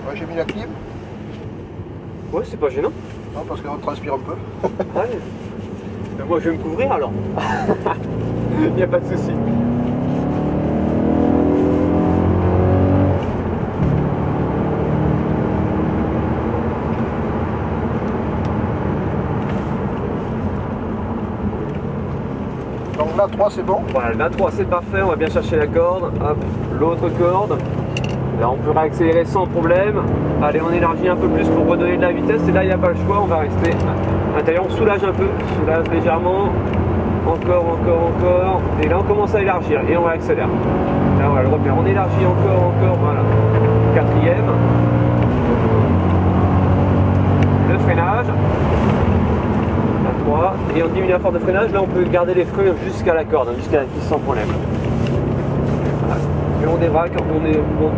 Ouais, j'ai mis la clim. Ouais, c'est pas gênant. Non, parce qu'on transpire un peu. Ouais. Mais moi je vais me couvrir alors. Il n'y a pas de souci. Donc là, 3 c'est bon. Voilà, le 23 c'est parfait, on va bien chercher la corde. Hop, l'autre corde. Là on peut réaccélérer sans problème. Allez, on élargit un peu plus pour redonner de la vitesse. Et là il n'y a pas le choix, on va rester à l'intérieur. On soulage un peu, soulage légèrement. Encore. Et là on commence à élargir et on réaccélère. Là voilà le repère, on élargit encore, voilà. Quatrième. Le freinage. La 3. Et on diminue la force de freinage. Là on peut garder les freins jusqu'à la corde, jusqu'à la piste sans problème. Voilà. Et on débraque, on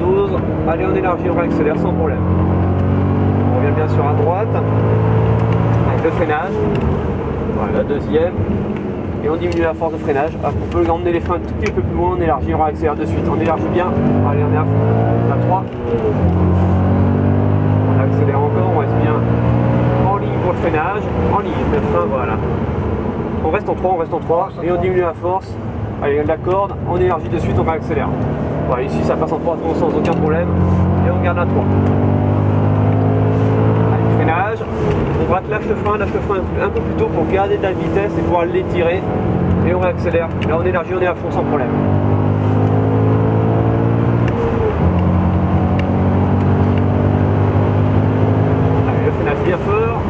dose. Allez, on élargit, on réaccélère sans problème. On revient bien sûr à droite. Avec le freinage. Voilà, la deuxième. Et on diminue la force de freinage. Hop, on peut emmener les freins un tout petit peu plus loin, on élargit, on réaccélère de suite. On élargit bien. Allez, on est à fond. La 3. On accélère encore, on reste bien en ligne pour le freinage. En ligne, le frein, voilà. On reste en 3, et on diminue la force. Allez, la corde, on élargit de suite, on réaccélère. Voilà, ici ça passe en 3 sans aucun problème. Et on garde la 3. Allez, freinage. On lâche le frein un peu plus tôt pour garder de la vitesse et pouvoir l'étirer. Et on réaccélère. Là on élargit, on est à fond sans problème. Allez, le freinage bien fort.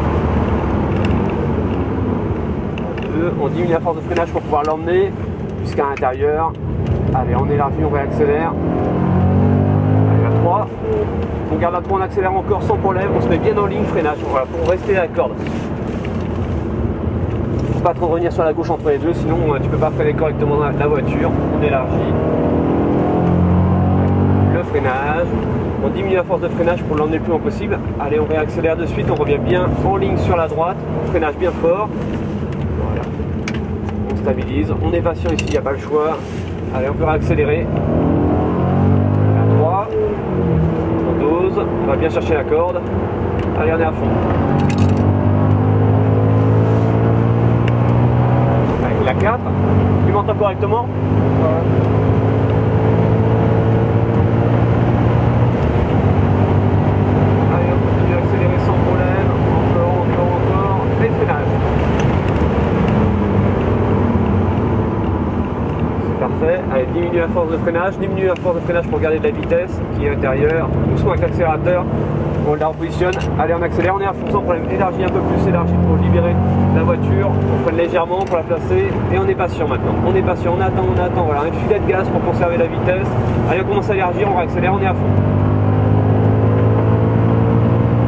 On diminue la force de freinage pour pouvoir l'emmener jusqu'à l'intérieur. Allez, on élargit, on réaccélère. Allez, la 3. On garde la 3, on accélère encore sans problème. On se met bien en ligne, freinage. Voilà, pour rester à la corde. Faut pas trop revenir sur la gauche entre les deux, sinon tu peux pas freiner correctement la voiture. On élargit. Le freinage. On diminue la force de freinage pour l'emmener le plus loin possible. Allez, on réaccélère de suite. On revient bien en ligne sur la droite. Freinage bien fort. Stabilise, on est patient ici, il n'y a pas le choix. Allez, on peut réaccélérer. La 3. On dose, on va bien chercher la corde. Allez, on est à fond. Allez, la 4. Tu m'entends correctement? Allez, on continue à accélérer sans problème. Encore. Et freinage. Parfait, allez, diminue la force de freinage, pour garder de la vitesse qui est intérieure, doucement avec l'accélérateur, on la repositionne, allez on accélère, on est à fond sans problème, élargit un peu plus, élargit pour libérer la voiture, on freine légèrement pour la placer et on est patient maintenant, on attend, voilà, un filet de gaz pour conserver la vitesse, allez on commence à élargir, on réaccélère, on est à fond.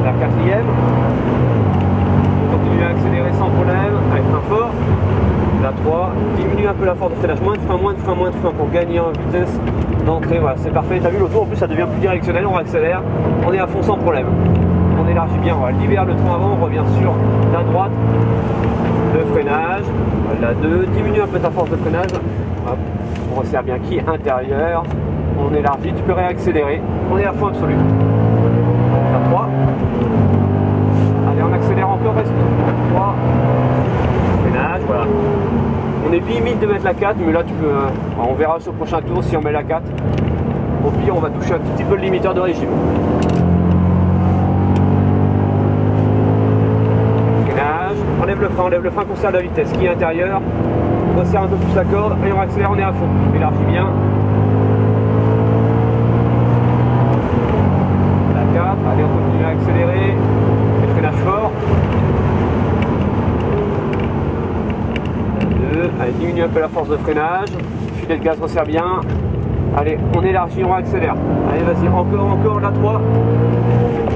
La 4e, on continue à accélérer sans problème, avec frein fort. La 3, diminue un peu la force de freinage, moins de frein pour gagner en vitesse d'entrée, voilà, c'est parfait. T'as vu l'auto en plus ça devient plus directionnel, on accélère, on est à fond sans problème. On élargit bien, on libère le train avant, on revient sur la droite, le freinage, la 2, diminue un peu ta force de freinage, hop, on resserre bien qui est intérieur, on élargit, tu peux réaccélérer, on est à fond absolu. La 3, allez on accélère encore, reste 3. Freinage, voilà. On est limite de mettre la 4, mais là tu peux. On verra sur le prochain tour si on met la 4. Au pire, on va toucher un tout petit peu le limiteur de régime. Freinage, enlève le frein, conserve la vitesse qui est intérieure. On resserre un peu plus la corde et on accélère, on est à fond. Élargit bien. La 4, allez, on continue à accélérer. Le freinage fort. Allez, diminue un peu la force de freinage, filet de gaz resserre bien, allez, on élargit, on accélère, allez, vas-y, encore, la 3,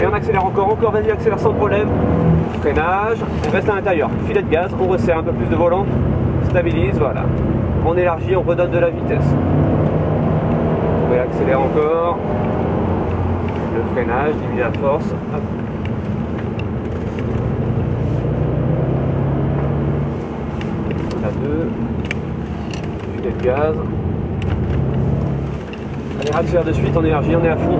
et on accélère encore, vas-y, accélère sans problème, freinage, on reste à l'intérieur, filet de gaz, on resserre un peu plus de volant, stabilise, voilà, on élargit, on redonne de la vitesse, on va accélérer encore, le freinage, diminue la force, hop. La 2, filet de gaz. Allez, accélère de suite, on élargit, on est à fond.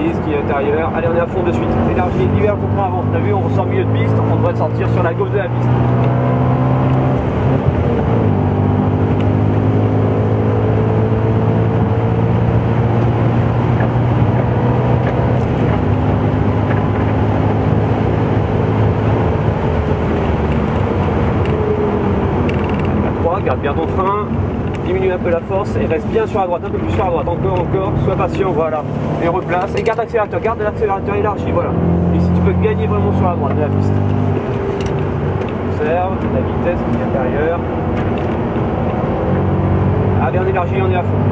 piste, qui est intérieur. Allez, on est à fond de suite. Élargie, libère le frein avant. T'as vu, on ressort milieu de piste, on devrait sortir sur la gauche de la piste. Garde bien ton frein, diminue un peu la force et reste bien sur la droite, un peu plus sur la droite, encore, sois patient, voilà, et replace, et garde l'accélérateur élargi, voilà, ici tu peux gagner vraiment sur la droite de la piste. Observe la vitesse qui est intérieure. Allez, on élargit, on est à fond.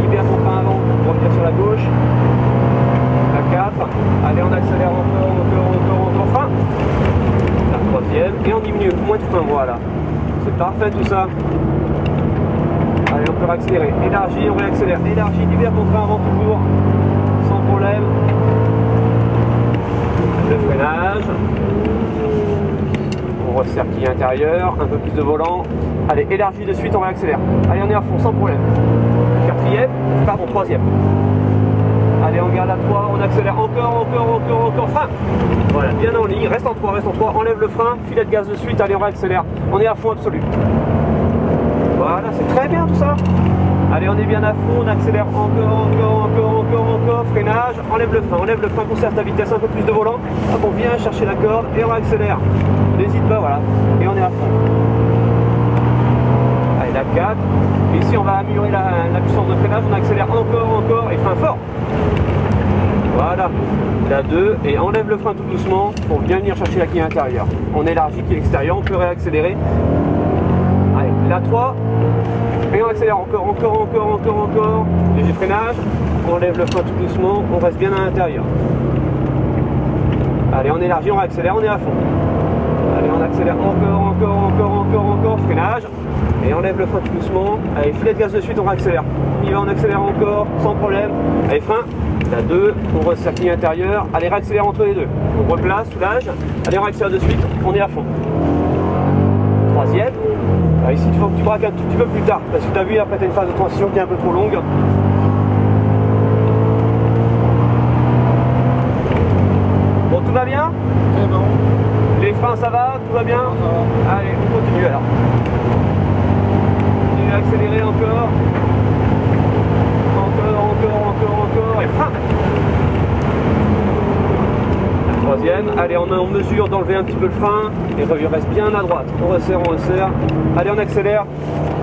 Libère ton frein avant pour revenir sur la gauche. La 4, allez, on accélère encore, frein. La 3e, et on diminue moins de frein, voilà. C'est parfait tout ça. Allez, on peut réaccélérer. Élargie, on réaccélère. Élargie, libère ton frein avant toujours. Sans problème. Le freinage. On resserre qui intérieur. Un peu plus de volant. Allez, élargie de suite, on réaccélère. Allez, on est à fond, sans problème. 3e. Allez, on garde à 3, on accélère encore, frein. Voilà, bien en ligne, reste en 3, enlève le frein, filet de gaz de suite, allez, on réaccélère. On est à fond absolu. Voilà, c'est très bien tout ça. Allez, on est bien à fond, on accélère encore, freinage, enlève le frein, conserve ta vitesse, un peu plus de volant. Hop, on vient chercher la corde et on accélère. N'hésite pas, voilà, et on est à fond. Allez, la 4. Ici, on va améliorer la puissance de freinage, on accélère encore, et frein fort. Voilà, la 2, et enlève le frein tout doucement pour bien venir chercher la quille intérieure. On élargit qui est extérieur, on peut réaccélérer. Allez, la 3, et on accélère encore. Léger freinage, on enlève le frein tout doucement, on reste bien à l'intérieur. Allez, on élargit, on réaccélère, on est à fond. Allez, on accélère encore, freinage. Et enlève le frein tout doucement. Allez, filet de gaz de suite, on réaccélère. On y va, on accélère encore, sans problème. Allez, frein. La 2, on resserre qui intérieur. Allez, réaccélère entre les deux. On replace, soulage. Allez, on réaccélère de suite, on est à fond. 3e. Alors ici, il faut que tu braques un tout petit peu plus tard. Parce que tu as vu, après, tu as une phase de transition qui est un peu trop longue. Bon, tout va bien? C'est bon. Les freins, ça va? Tout va bien? Ça va. Allez, on continue alors. Accélérer encore, et frein. La 3e, allez, on est en mesure d'enlever un petit peu le frein et reste bien à droite. On resserre. Allez, on accélère.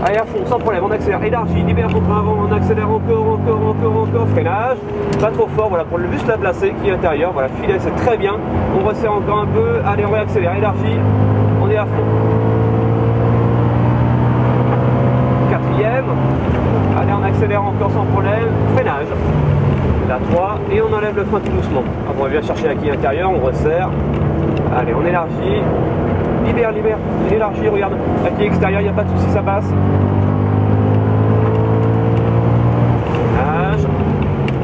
Allez, à fond, sans problème, on accélère. Élargie, libère ton frein avant, on accélère encore, freinage. Pas trop fort, voilà, pour juste la placer qui est intérieur. Voilà, filet, c'est très bien. On resserre encore un peu. Allez, on réaccélère. Élargie, on est à fond. 4e, allez, on accélère encore sans problème, freinage, la 3, et on enlève le frein tout doucement. Après, on vient chercher la quille intérieure, on resserre, allez, on élargit, libère, élargit, regarde, la quille extérieure, il n'y a pas de souci, ça passe. Freinage,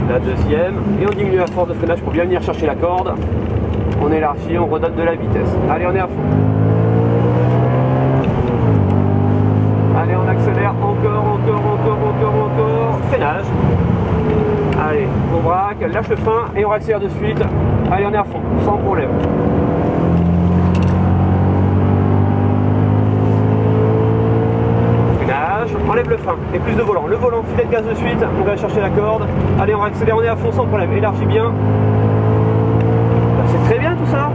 la 2e, et on diminue la force de freinage pour bien venir chercher la corde. On élargit, on redonne de la vitesse. Allez, on est à fond. Allez, on accélère encore, freinage. Allez, on braque, lâche le frein et on accélère de suite. Allez, on est à fond, sans problème. Freinage, enlève le frein et plus de volant. Le volant, filet de gaz de suite, on va chercher la corde. Allez, on accélère, on est à fond, sans problème. Élargis bien. C'est très bien tout ça.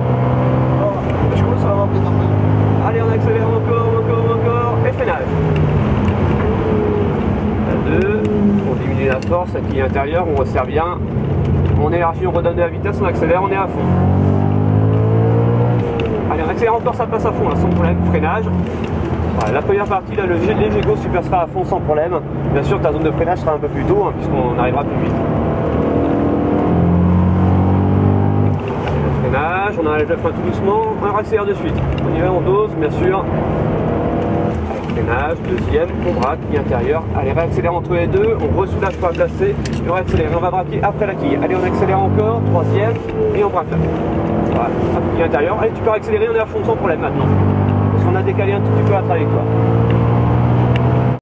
Je commence à avoir bien après. Allez, on accélère encore, et freinage. La 2, on diminue la force, la quille intérieure, on resserre bien. On élargit, on redonne de la vitesse, on accélère, on est à fond. Allez, on accélère encore, ça passe à fond, là, sans problème. Freinage. Voilà, la première partie, là, le léger gauche super sera à fond sans problème. Bien sûr, ta zone de freinage sera un peu plus tôt, hein, puisqu'on arrivera plus vite. Freinage, on enlève le frein tout doucement, on accélère de suite. On y va, on dose, bien sûr. Freinage, 2e, on braque, quille intérieure. Allez, réaccélère entre les deux, on ressoulage pour la placer, et on réaccélère, on va braquer après la quille. Allez, on accélère encore, 3e, et on braque là. Voilà, quille intérieure. Allez, tu peux accélérer, on est à fond sans problème maintenant. Parce qu'on a décalé un tout petit peu la trajectoire.